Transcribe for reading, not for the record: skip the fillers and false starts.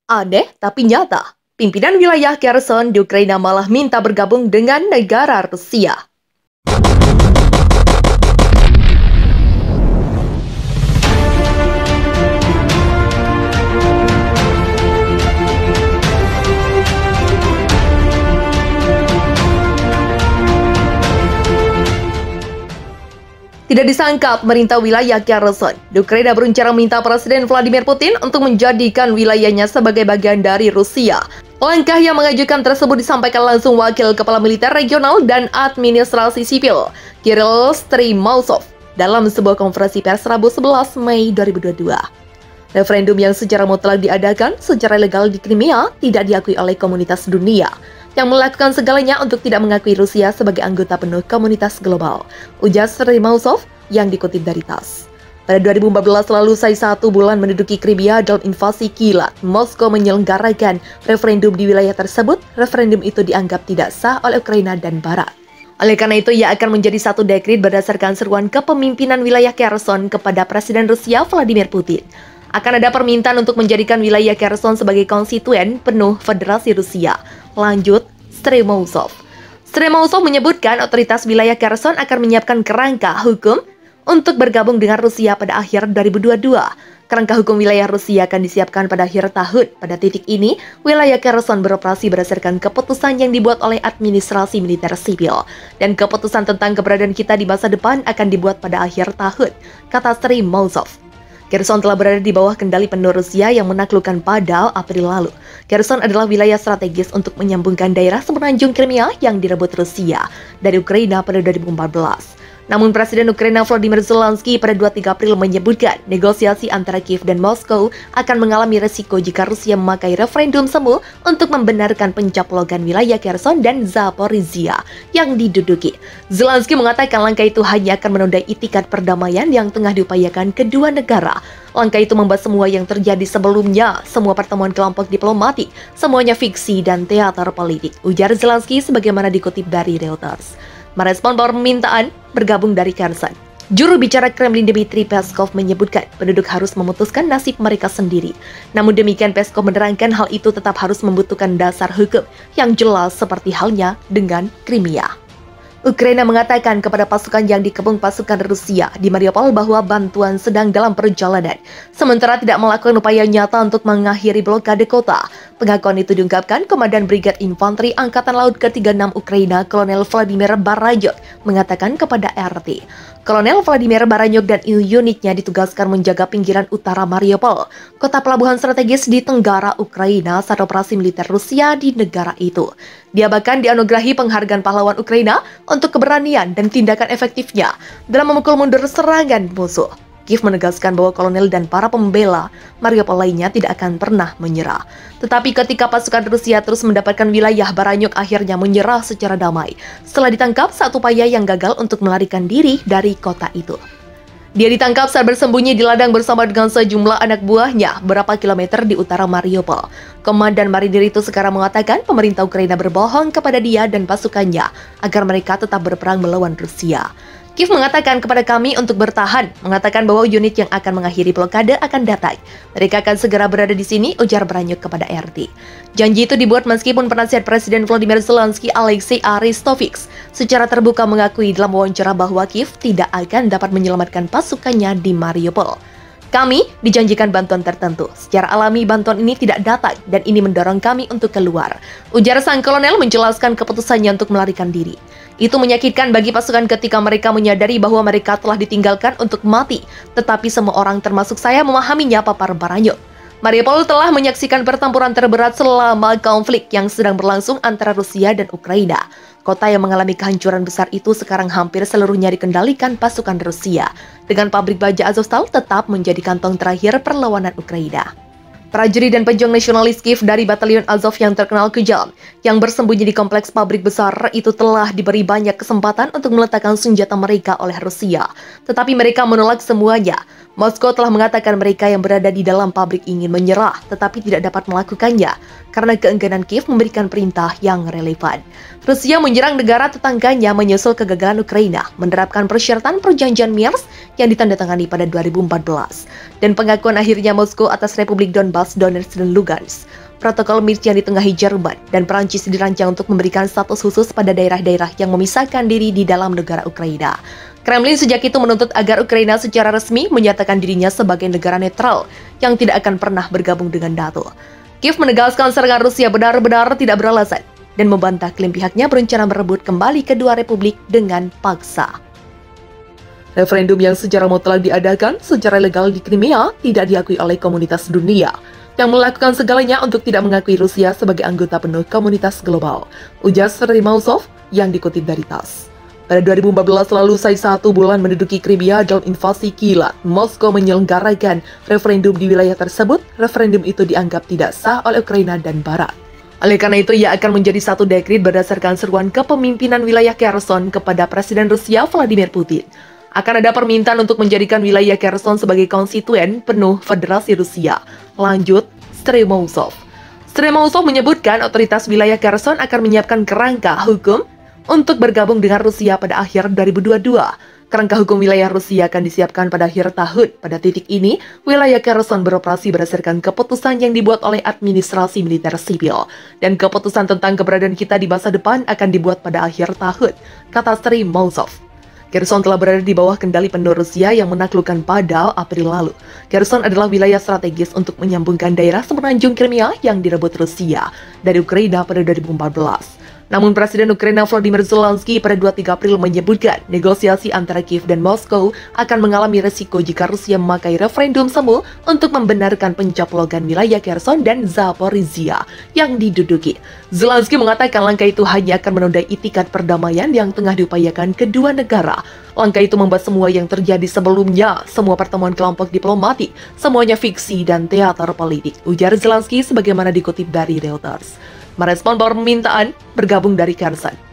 Aneh tapi nyata, pimpinan wilayah Kherson di Ukraina malah minta bergabung dengan negara Rusia. Tidak disangka pemerintah wilayah Kherson di Ukraina berencana meminta Presiden Vladimir Putin untuk menjadikan wilayahnya sebagai bagian dari Rusia. Langkah yang mengajukan tersebut disampaikan langsung Wakil Kepala Militer Regional dan Administrasi Sipil, Kirill Strymousov, dalam sebuah konferensi pers Rabu 11 Mei 2022. Referendum yang secara mutlak diadakan secara legal di Crimea tidak diakui oleh komunitas dunia, yang melakukan segalanya untuk tidak mengakui Rusia sebagai anggota penuh komunitas global, ujar Strymousov yang dikutip dari TASS. Pada 2014 lalu, usai 1 bulan menduduki Crimea dalam invasi kilat, Moskow menyelenggarakan referendum di wilayah tersebut. Referendum itu dianggap tidak sah oleh Ukraina dan Barat. Oleh karena itu, ia akan menjadi satu dekret berdasarkan seruan kepemimpinan wilayah Kherson kepada Presiden Rusia Vladimir Putin. Akan ada permintaan untuk menjadikan wilayah Kherson sebagai konstituen penuh Federasi Rusia. Lanjut Strymousov. Strymousov menyebutkan otoritas wilayah Kherson akan menyiapkan kerangka hukum untuk bergabung dengan Rusia pada akhir 2022. Kerangka hukum wilayah Rusia akan disiapkan pada akhir tahun. Pada titik ini, wilayah Kherson beroperasi berdasarkan keputusan yang dibuat oleh administrasi militer sipil. Dan keputusan tentang keberadaan kita di masa depan akan dibuat pada akhir tahun, kata Strymousov. Kherson telah berada di bawah kendali penuh Rusia yang menaklukkan pada April lalu. Kherson adalah wilayah strategis untuk menyambungkan daerah semenanjung Crimea yang direbut Rusia dari Ukraina pada 2014. Namun Presiden Ukraina Volodymyr Zelensky pada 23 April menyebutkan negosiasi antara Kiev dan Moskow akan mengalami resiko jika Rusia memakai referendum semu untuk membenarkan pencaplokan wilayah Kherson dan Zaporizhia yang diduduki. Zelensky mengatakan langkah itu hanya akan menodai itikat perdamaian yang tengah diupayakan kedua negara. Langkah itu membuat semua yang terjadi sebelumnya, semua pertemuan kelompok diplomatik, semuanya fiksi dan teater politik, ujar Zelensky sebagaimana dikutip dari Reuters. Merespon permintaan bergabung dari Kherson, juru bicara Kremlin Dmitry Peskov menyebutkan penduduk harus memutuskan nasib mereka sendiri. Namun demikian, Peskov menerangkan hal itu tetap harus membutuhkan dasar hukum yang jelas seperti halnya dengan Crimea. Ukraina mengatakan kepada pasukan yang dikepung pasukan Rusia di Mariupol bahwa bantuan sedang dalam perjalanan, sementara tidak melakukan upaya nyata untuk mengakhiri blokade kota. Pengakuan itu diungkapkan Komandan Brigade Infanteri Angkatan Laut ke-36 Ukraina, Kolonel Vladimir Baranyok, mengatakan kepada RT. Kolonel Vladimir Baranyok dan unitnya ditugaskan menjaga pinggiran utara Mariupol, kota pelabuhan strategis di tenggara Ukraina saat operasi militer Rusia di negara itu. Dia bahkan dianugerahi penghargaan pahlawan Ukraina untuk keberanian dan tindakan efektifnya dalam memukul mundur serangan musuh. Kiev menegaskan bahwa kolonel dan para pembela Mariupol lainnya tidak akan pernah menyerah. Tetapi ketika pasukan Rusia terus mendapatkan wilayah, Baranyok akhirnya menyerah secara damai setelah ditangkap saat upaya yang gagal untuk melarikan diri dari kota itu. Dia ditangkap saat bersembunyi di ladang bersama dengan sejumlah anak buahnya beberapa kilometer di utara Mariupol. Komandan marinir itu sekarang mengatakan pemerintah Ukraina berbohong kepada dia dan pasukannya agar mereka tetap berperang melawan Rusia. Kiev mengatakan kepada kami untuk bertahan, mengatakan bahwa unit yang akan mengakhiri blokade akan datang. Mereka akan segera berada di sini, ujar Baranyok kepada RT. Janji itu dibuat meskipun penasihat Presiden Volodymyr Zelensky, Alexei Arestovych, secara terbuka mengakui dalam wawancara bahwa Kiev tidak akan dapat menyelamatkan pasukannya di Mariupol. Kami dijanjikan bantuan tertentu. Secara alami bantuan ini tidak datang dan ini mendorong kami untuk keluar. Ujar sang kolonel menjelaskan keputusannya untuk melarikan diri. Itu menyakitkan bagi pasukan ketika mereka menyadari bahwa mereka telah ditinggalkan untuk mati. Tetapi semua orang termasuk saya memahaminya, papar Baranyok. Mariupol telah menyaksikan pertempuran terberat selama konflik yang sedang berlangsung antara Rusia dan Ukraina. Kota yang mengalami kehancuran besar itu sekarang hampir seluruhnya dikendalikan pasukan Rusia, dengan pabrik baja Azovstal tetap menjadi kantong terakhir perlawanan Ukraina. Prajurit dan pejuang nasionalis Kiev dari Batalion Azov yang terkenal kejam, yang bersembunyi di kompleks pabrik besar itu telah diberi banyak kesempatan untuk meletakkan senjata mereka oleh Rusia. Tetapi mereka menolak semuanya. Moskow telah mengatakan mereka yang berada di dalam pabrik ingin menyerah, tetapi tidak dapat melakukannya karena keengganan Kiev memberikan perintah yang relevan. Rusia menyerang negara tetangganya menyusul kegagalan Ukraina menerapkan persyaratan perjanjian Minsk yang ditandatangani pada 2014 dan pengakuan akhirnya Moskow atas Republik Donbas, Donetsk, dan Lugansk. Protokol Minsk yang ditengahi Jerman dan Perancis dirancang untuk memberikan status khusus pada daerah-daerah yang memisahkan diri di dalam negara Ukraina. Kremlin sejak itu menuntut agar Ukraina secara resmi menyatakan dirinya sebagai negara netral yang tidak akan pernah bergabung dengan NATO. Kiev menegaskan serangan Rusia benar-benar tidak beralasan dan membantah klaim pihaknya berencana merebut kembali kedua republik dengan paksa. Referendum yang secara mutlak diadakan secara legal di Crimea tidak diakui oleh komunitas dunia yang melakukan segalanya untuk tidak mengakui Rusia sebagai anggota penuh komunitas global, ujar Sergei Mousov yang dikutip dari TASS. Pada 2014 lalu, usai 1 bulan menduduki Crimea dalam invasi kilat, Moskow menyelenggarakan referendum di wilayah tersebut. Referendum itu dianggap tidak sah oleh Ukraina dan Barat. Oleh karena itu, ia akan menjadi satu dekret berdasarkan seruan kepemimpinan wilayah Kherson kepada Presiden Rusia Vladimir Putin. Akan ada permintaan untuk menjadikan wilayah Kherson sebagai konstituen penuh Federasi Rusia. Lanjut, Sergei Mousov. Sergei Mousov menyebutkan otoritas wilayah Kherson akan menyiapkan kerangka hukum untuk bergabung dengan Rusia pada akhir 2022. Kerangka hukum wilayah Rusia akan disiapkan pada akhir tahun. Pada titik ini, wilayah Kherson beroperasi berdasarkan keputusan yang dibuat oleh administrasi militer sipil. Dan keputusan tentang keberadaan kita di masa depan akan dibuat pada akhir tahun, kata Sergei Mousov. Kherson telah berada di bawah kendali penuh Rusia yang menaklukkan pada April lalu. Kherson adalah wilayah strategis untuk menyambungkan daerah semenanjung Crimea yang direbut Rusia dari Ukraina pada 2014. Namun Presiden Ukraina Volodymyr Zelensky pada 23 April menyebutkan negosiasi antara Kiev dan Moskow akan mengalami resiko jika Rusia memakai referendum semu untuk membenarkan pencaplokan wilayah Kherson dan Zaporizhia yang diduduki. Zelensky mengatakan langkah itu hanya akan menodai itikat perdamaian yang tengah diupayakan kedua negara. Langkah itu membuat semua yang terjadi sebelumnya, semua pertemuan kelompok diplomatik, semuanya fiksi dan teater politik, ujar Zelensky sebagaimana dikutip dari Reuters. Merespon permintaan bergabung dari Kherson.